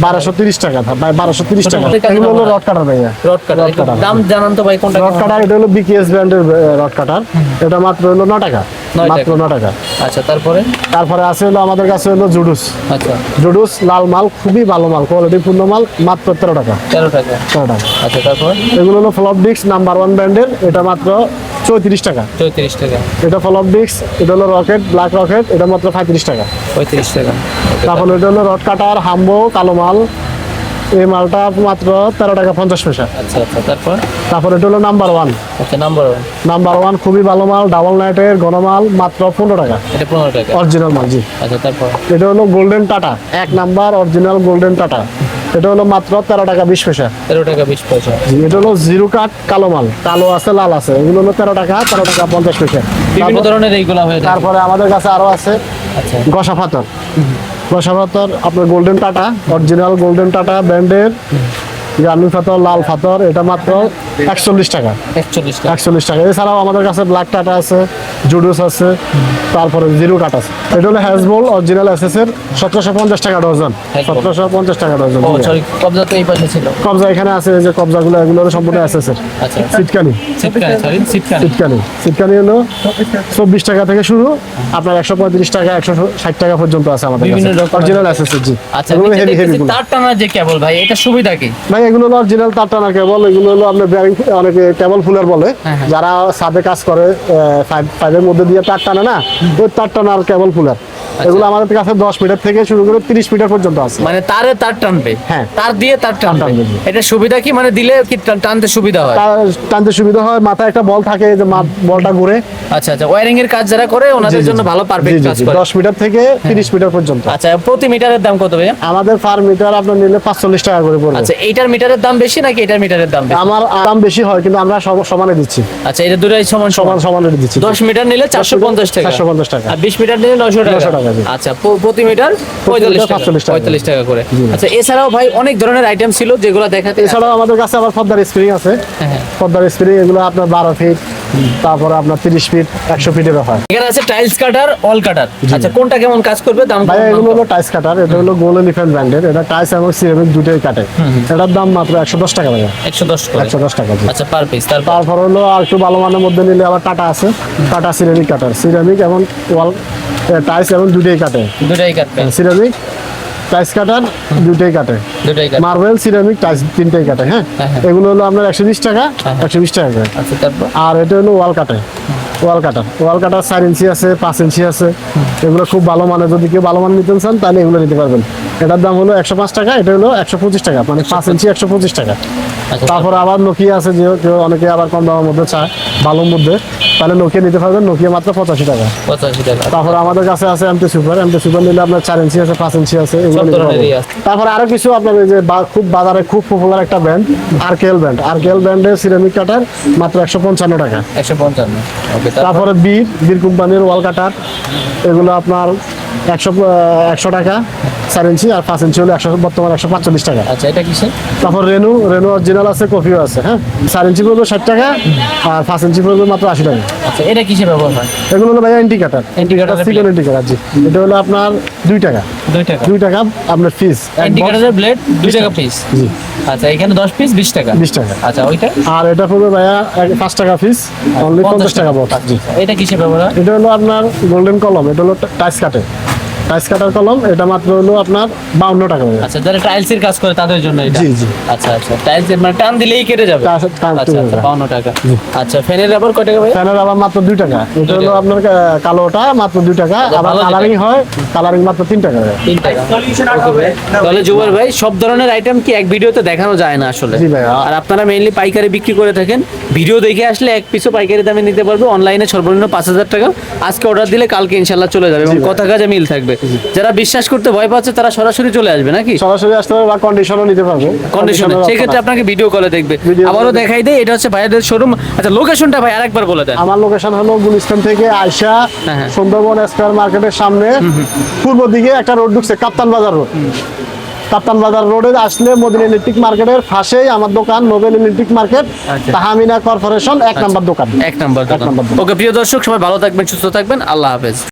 1230 টাকা, ভাই 1230 টাকা। এগুলো হলো রড কাটার ভাইয়া। রড কাটার। রড কাটার। দাম জানান তো ভাই কোনটা? রড কাটার এটা হলো বিকেএস ব্র্যান্ডের রড কাটার। এটা মাত্র হলো 9 টাকা, 9 মাত্র টাকা। 9 টাকা। আচ্ছা তারপরে? তারপরে আছে হলো আমাদের কাছে হলো জুডুস। আচ্ছা জুডুস লাল মাল, খুবই ভালো মাল, কোয়ালিটি পূর্ণ মাল, মাত্র 13 টাকা। 13 টাকা। 13 টাকা। আচ্ছা তারপর? এগুলো হলো ফ্লপ ডিস্ক নাম্বার 1 ব্র্যান্ডের, এটা মাত্র 34 টাকা। 34 টাকা। এটা ফ্লপ ডিস্ক, এটা হলো রকেট, ব্ল্যাক রকেট, এটা মাত্র 35 টাকা। 35 টাকা। ওকে, তারপর এটা হলো রড কাটার হাম্বো কালো মাল, এই মালটা মাত্র 13 টাকা 50 পয়সা। আচ্ছা আচ্ছা তারপর? তারপর এটা হলো নাম্বার 1। আচ্ছা নাম্বার নাম্বার 1 খুবই ভালো মাল, ডাবল নাইটের ঘনমাল, মাত্র 15 টাকা। এটা 15 টাকা। অরিজিনাল মাল, জি। আচ্ছা তারপর? এটা হলো golden tata, 1 number original golden tata, এটা হলো মাত্র 13 টাকা 20 পয়সা। 13 টাকা 20 পয়সা। জি, এটা হলো জিরো কাট কালো মাল, কালো আছে লাল আছে, এগুলো হলো 13 টাকা 50 পয়সা। বিভিন্ন তারপর- ধরনের এইগুলা হয়ে থাকে। তারপরে আমাদের কাছে আরো আছে আচ্ছা গসা পাথর। গসা পাথর আপনার golden tata, original golden tata ব্র্যান্ডের জার্নি পাথর, লাল পাথর, এটা মাত্র 41 টাকা। 41 টাকা। 41 টাকা। এছাড়াও আমাদের কাছে ব্ল্যাক টাটা আছে, জুডুস আছে, তারপরে জিরো কাট আছে। এটা হলো হ্যাজবল অরিজিনাল এসএস এর 1750 টাকা ডজন। Hasbro। 1750 টাকা ডজন। ও সরি, কবজা তো এই পাশে ছিল। কবজা এখানে আছে, এই যে কবজাগুলো, এগুলো হলো সম্পূর্ণ এসএস এর। আচ্ছা সিটকানি, সিটকানি। সিটকানি হলো 24 টাকা থেকে শুরু, আপনার 135 টাকা 160 টাকা পর্যন্ত আছে আমাদের বিভিন্ন কাছে। রকমের- অরিজিনাল এসএস এর, জি। আচ্ছা এগুলো নিচে হেভি দেখতেছি হেভি। তার টানার যে কেবল ভাই, এটা সুবিধা কি? ভাই এগুলো হলো অরিজিনাল তার টানা কেবল, এগুলো হলো আপনার বেয়ারিং, অনেকে কেবল ফুলার বলে, হ্যাঁ, হ্যাঁ। যারা সাদে কাজ করে, 5 এর মধ্যে দিয়ে তার টানে না, ওই তার টানার কেবল ফুলার। এগুলো আমাদের কাছে 10 মিটার থেকে শুরু করে 30 মিটার পর্যন্ত আছে। মানে তারে তার টানবে, হ্যাঁ। তার দিয়ে তার টানবে। টানবে, জি। এটা সুবিধা কি, মানে দিলে কি টানতে সুবিধা হয়? টানতে সুবিধা হয়, মাথায় একটা বল থাকে যে বলটা ঘুরে। আচ্ছা আচ্ছা, ওয়্যারিং এর কাজ যারা করে ওনাদের জন্য ভালো পারফেক্ট কাজ করে। 10 মিটার থেকে 30 মিটার পর্যন্ত। আচ্ছা, প্রতি মিটারের দাম কত ভাইয়া? আমাদের পার মিটার আপনার নিলে 45 টাকা করে পড়বে। আচ্ছা, এইটার মিটারের দাম বেশি নাকি এটার মিটারের দাম বেশি? আমার দাম বেশি হয়, কিন্তু আমরা সমানে দিচ্ছি। আচ্ছা, এটা দুটাই সমান সমান। সমানে দিচ্ছি। 10 মিটার নিলে 450 টাকা, 450 টাকা। আর 20 মিটার নিলে 900 টাকা। 900 টাকা, জি। আচ্ছা, প্রতি মিটার 45 টাকা, 45 টাকা করে। আচ্ছা, এছাড়াও ভাই অনেক ধরনের আইটেম ছিল যেগুলো দেখাতে। এছাড়াও আমাদের কাছে আবার পদ্মার স্প্রিং আছে। হ্যাঁ। পদ্মার স্প্রিং এগুলো আপনার 12 ফিট, তারপরে আপনার 30 ফিট, 100 ফিটের হয়। এখানে আছে টাইলস কাটার, অল কাটার। আচ্ছা, কোনটা কেমন কাজ করবে, দাম ভাই কেমন? এগুলো হলো টাইলস কাটার, এটা হলো গোল এলিফ্যান্ট ব্র্যান্ডের। এটা টাইলস এবং সিরামিক দুটোই কাটে। এটার দাম মাত্র 110 টাকা ভাই। 110 করে। 110 টাকা, জি। আচ্ছা, পার পিস। তারপর হলো আর একটু ভালো মানের মধ্যে নিলে আবার টাটা আছে, টাটা সিরামিক কাটার। সিরামিক এবং ওয়াল টাইলস এবং দুটোই কাটে। দুটাই কাটবে, সিরামিক টাইলস কাটার দুটোই কাটে। দুটাই কাটবে। মার্বেল সিরামিক টাইলস তিনটেই কাটে। হ্যাঁ, হ্যাঁ। এগুলো হলো আপনার 120 টাকা, হ্যাঁ। 120 টাকা করে। আচ্ছা, তারপর আর এটা হলো ওয়াল কাটার। ওয়াল কাটার 4 ইঞ্চি আছে, 5 ইঞ্চি আছে। এগুলো খুব ভালো মানের, যদি কেউ ভালো মান নিতে চান তাহলে এগুলো নিতে পারবেন। এটার দাম হলো 105 টাকা, এটা হলো 125 টাকা, মানে 5 ইঞ্চি 125 টাকা। আচ্ছা, তারপর আবার নোকিয়া আছে, যে কেউ অনেকে আবার কম দামের মধ্যে চায়, ভালোর মধ্যে, তাহলে নোকিয়া নিতে পারবেন। নোকিয়া মাত্র 85 টাকা। 85 টাকা। তারপর আমাদের কাছে আছে এমটি সুপার নিলে আপনার 4 ইঞ্চি আছে, 5 ইঞ্চি আছে, এগুলো সব নিতে ধরনেরই পারবেন। আছে। তারপর আরো কিছু আপনার এই যে খুব বাজারে খুব পপুলার একটা ব্র্যান্ড আরকেএল ব্র্যান্ডের সিরামিক কাটার মাত্র 155 টাকা। 155। ওকে, তারপরে বীর কোম্পানির ওয়াল কাটার, এগুলো আপনার 100 টাকা 4 ইঞ্চি, আর 5 ইঞ্চি হলো বর্তমানে 145 টাকা। আচ্ছা, এটা কিসের? তারপর রেনু অরিজিনাল আছে, কফিও আছে। হ্যাঁ, 4 ইঞ্চি পড়বে 60 টাকা, আর 5 ইঞ্চি পড়বে মাত্র 80 টাকা। আচ্ছা, এটা কিসের ব্যবহার হয়? এগুলো হলো ভাইয়া এন্টি কাটার। Anti-cutter সিকন এন্টি কাটার, জি। এটা হলো আপনার 2 টাকা। 2 টাকা। 2 টাকা আপনার ফিস। ইন্ডিকেটরের ব্লেড 2 টাকা পিস। জি। আচ্ছা, এখানে 10 পিস 20 টাকা। 20 টাকা। আচ্ছা, ওইটা আর এটা পড়বে ভাইয়া 5 টাকা পিস, অনলি 50 টাকা বক্স। জি। এটা কিসের ব্যবহার হয়? এটা হলো আপনার গোল্ডেন কলম, এটা হলো টাইস কাটার কলম। এটা মাত্র হলো আপনার 52 টাকা করে। আচ্ছা, যারা টাইলসের কাজ করে তাদের জন্য এটা। জি, জি। আচ্ছা আচ্ছা, টাইলসের মানে টান দিলেই কেটে যাবে। টান আচ্ছা তুলে আচ্ছা, যাবে। 52 টাকা। আচ্ছা, ফ্যানের রাবার কয় টাকা ভাই? ফ্যানের আবার মাত্র 2 টাকা। এটা হলো আপনার কালোটা মাত্র 2 টাকা, আবার ভালো যেটা। কালারিং হয়, কালারিং মাত্র 3 টাকা। 3 টাকা। তাহলে জুবাইর ভাই, সব ধরনের আইটেম কি এক ভিডিওতে দেখানো যায় না আসলে? জি ভাই। আর আপনারা মেইনলি পাইকারি বিক্রি করে থাকেন, ভিডিও দেখে আসলে এক পিসও পাইকারি দামে নিতে পারবে। অনলাইনে সর্বনিম্ন 5000 টাকা। আজকে অর্ডার দিলে কালকে ইনশাল্লাহ চলে যাবে, এবং কথা কাজে মিল থাকবে। যারা বিশ্বাস করতে ভয় পাচ্ছে তারা সরাসরি চলে আসবে নাকি? সরাসরি আসতে হবে বা কন্ডিশনও নিতে পারবে। কন্ডিশনে সেক্ষেত্রে আপনাকে ভিডিও কলে দেখবে। আবারও দেখাই দেয়, এটা হচ্ছে ভাইয়াদের শোরুম। আচ্ছা, লোকেশনটা ভাই আরেকবার বলে দেন। আমার লোকেশন হলো গুলিস্তান থেকে আয়শা হ্যাঁ, হ্যাঁ। সুন্দরবন স্কয়ার মার্কেটের সামনে পূর্ব দিকে একটা রোড ঢুকছে, কাপ্তান বাজার রোড। কাপ্তান বাজার রোডে আসলে মদিনা ইলেকট্রিক মার্কেটের পাশেই আমার দোকান, নোবেল ইলেকট্রিক মার্কেট, আচ্ছা। তাহমিনা কর্পোরেশন, 1 নম্বর দোকান। 1 নম্বর এক নম্বর দোকান। ওকে, প্রিয় দর্শক সবাই ভালো থাকবেন, সুস্থ থাকবেন, আল্লাহ হাফেজ।